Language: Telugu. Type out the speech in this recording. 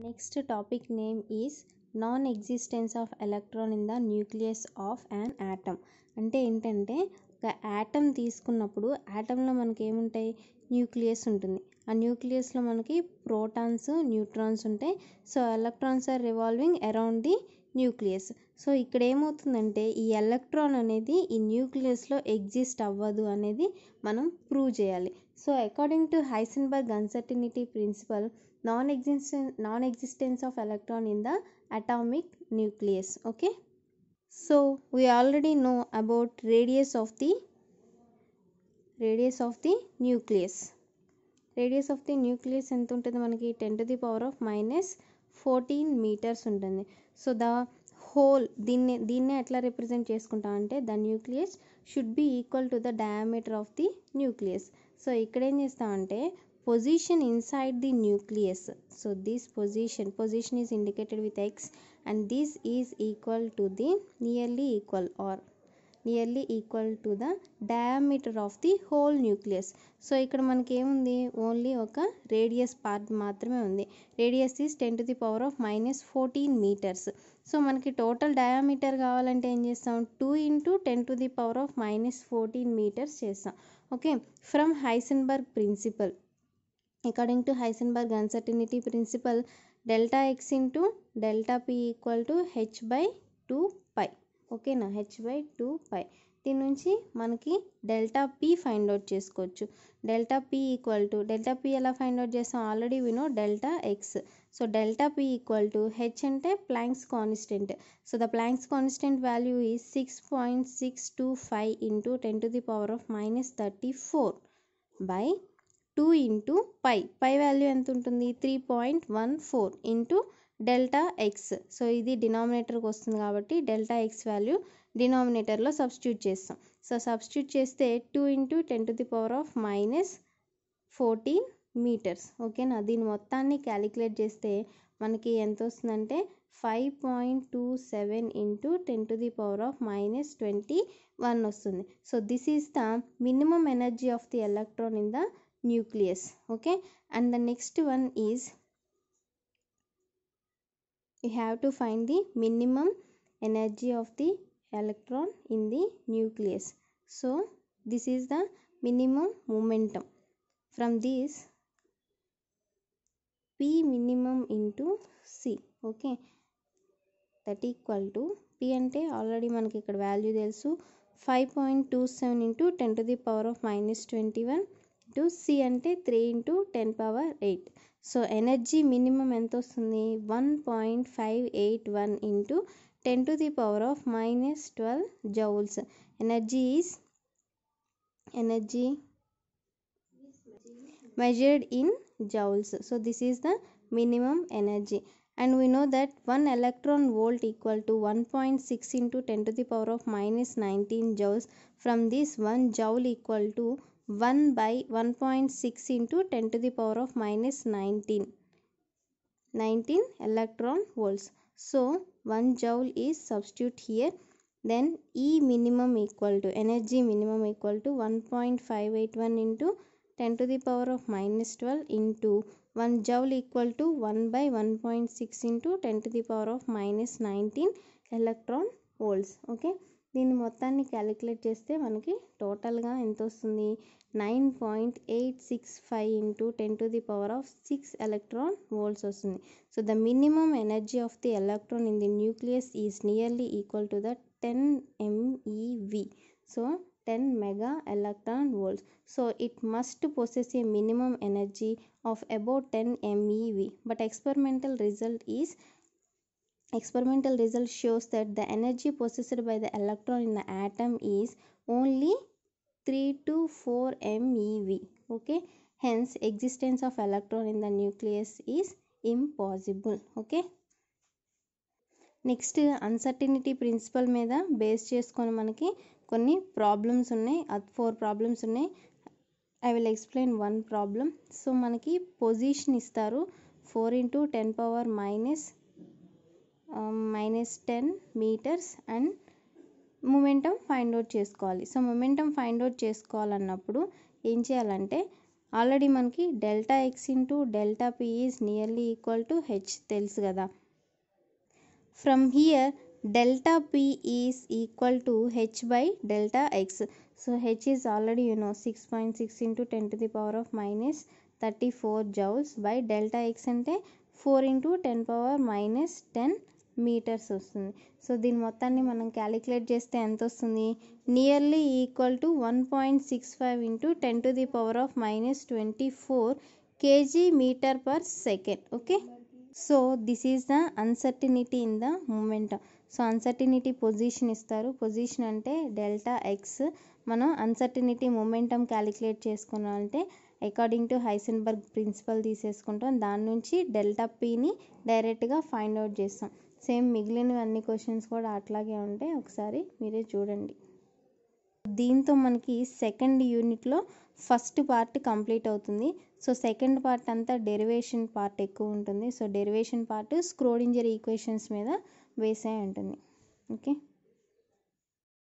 Next topic name is non-existence of electron in the nucleus of an atom. అంటే ఏంటంటే ఒక atom తీసుకున్నప్పుడు atomలో మనకి ఏముంటాయి, న్యూక్లియస్ ఉంటుంది. ఆ న్యూక్లియస్లో మనకి ప్రోటాన్స్ న్యూట్రాన్స్ ఉంటాయి. So electrons are revolving around the nucleus. So ఇక్కడ ఏమవుతుందంటే ఈ ఎలక్ట్రాన్ అనేది ఈ న్యూక్లియస్లో ఎగ్జిస్ట్ అవ్వదు అనేది మనం ప్రూవ్ చేయాలి. So according to Heisenberg uncertainty principle, non-existence of electron in the atomic nucleus. Okay, so we already know about radius of the nucleus. Radius of the nucleus ఎంత ఉంటుంది మనకి 10 to the power of minus 14 meters ఉంటుంది. సో ద హోల్ దీన్నే ఎట్లా రిప్రజెంట్ చేసుకుంటాం అంటే the nucleus should be equal to the diameter of the nucleus. So ఇక్కడ ఏం చేస్తామంటే position inside the nucleus. So this position is indicated with x, and this is equal to the nearly equal to the diameter of the whole nucleus. So ఇక్కడ మనకి ఏముంది, ఓన్లీ ఒక రేడియస్ పార్ట్ మాత్రమే ఉంది. Radius is 10 to the power of minus 14 meters. So మనకి టోటల్ డయామీటర్ కావాలంటే ఏం చేస్తాం, 2 into 10 to the power of minus 14 meters చేస్తాం. Okay, from Heisenberg principle, according to Heisenberg uncertainty principle, delta x into delta p equal to h by 2 pi. Okay నా, h by 2 pi. దీని నుంచి మనకి డెల్టా p ఫైండ్ అవుట్ చేసుకోవచ్చు. డెల్టా p ఎలా ఫైండ్ అవుట్ చేస్తాం, already we know delta x. So delta p equal to h అంటే Planck's constant. So the Planck's constant value is 6.625 into 10 to the power of minus 34 by 2 into pi value ఎంత ఉంటుంది, 3.14 ఇంటూ డెల్టా ఎక్స్. సో ఇది డినామినేటర్కి వస్తుంది కాబట్టి డెల్టా ఎక్స్ వాల్యూ డినామినేటర్లో సబ్స్టిట్యూట్ చేస్తాం. సో సబ్స్టిట్యూట్ చేస్తే 2 into 10 to the power of minus 14 meters. ఓకేనా, దీని మొత్తాన్ని క్యాలిక్యులేట్ చేస్తే మనకి ఎంత వస్తుందంటే 5.27 into 10 to the power of minus 21 వస్తుంది. So this is the minimum energy of the electron in the nucleus. Okay, and the next one is we have to find the minimum energy of the electron in the nucleus. So this is the minimum momentum. From this p minimum into c. Okay, that equal to p అంటే ఆల్రెడీ మనకి ఇక్కడ వాల్యూ తెలుసు, 5.27 into 10 to the power of minus 21 to c అంటే 3 into 10 power 8. So energy minimum ఎంత వస్తుంది, 1.581 into 10 to the power of minus 12 joules. Energy measured in joules. So this is the minimum energy, and we know that 1 electron volt equal to 1.6 into 10 to the power of minus 19 joules. From this 1 joule equal to 1 by 1.6 into 10 to the power of minus 19 electron volts. So 1 joule is substitute here. Then E minimum equal to, energy minimum equal to 1.581 into 10 to the power of minus 12 into 1 joule equal to 1 by 1.6 into 10 to the power of minus 19 electron volts. Okay, దీన్ని మొత్తాన్ని క్యాలిక్యులేట్ చేస్తే మనకి టోటల్గా ఎంత వస్తుంది, 9.865 into 10 to the power of 6 electron volts వస్తుంది. So the minimum energy of the electron in the nucleus is nearly equal to the 10 MeV. So 10 mega electron volts. So it must possess a minimum energy of about 10 MeV, but experimental result shows that the energy possessed by the electron in the atom is only 3 to 4 MeV. Okay, hence existence of electron in the nucleus is impossible. Okay, next uncertainty principle మీద బేస్ చేసుకొని మనకి కొన్ని ప్రాబ్లమ్స్ ఉన్నాయి, 4 ప్రాబ్లమ్స్ ఉన్నాయి. I will explain 1 problem. So మనకి పొజిషన్ ఇస్తారు 4 into 10 power minus 10 meters and momentum find out చేసుకోవాలి. సో మొమెంటం ఫైండ్ అవుట్ చేసుకోవాలన్నప్పుడు ఏం చేయాలంటే ఆల్రెడీ మనకి delta x into delta p is nearly equal to h తెలుసు కదా. From here delta p is equal to h by delta x. So h is already 6.6 into 10 to the power of minus 34 joules by delta x అంటే 4 into 10 power minus 10 మీటర్స్ వస్తుంది. సో దీని మొత్తాన్ని మనం క్యాలిక్యులేట్ చేస్తే ఎంత వస్తుంది, nearly equal to 1.65 into 10 to the power of minus 24 kg meter per second. Okay, so this is the uncertainty in the momentum. So uncertainty position ఇస్తారు, పొజిషన్ అంటే డెల్టా ఎక్స్. మనం అన్సర్టినిటీ మొమెంటం క్యాలిక్యులేట్ చేసుకున్నామంటే అకార్డింగ్ టు హైసెన్బర్గ్ ప్రిన్సిపల్ తీసేసుకుంటాం, దాని నుంచి డెల్టా పీని డైరెక్ట్గా ఫైండ్ అవుట్ చేస్తాం. సేమ్ మిగిలిన అన్ని క్వశ్చన్స్ కూడా అట్లాగే ఉంటాయి, ఒకసారి మీరే చూడండి. దీంతో మనకి సెకండ్ యూనిట్లో ఫస్ట్ పార్ట్ కంప్లీట్ అవుతుంది. సో సెకండ్ పార్ట్ అంతా డెరివేషన్ పార్ట్ ఎక్కువ ఉంటుంది. సో డెరివేషన్ పార్ట్ స్క్రోడింజర్ ఈక్వేషన్స్ మీద బేస్ అయి ఉంటుంది. ఓకే.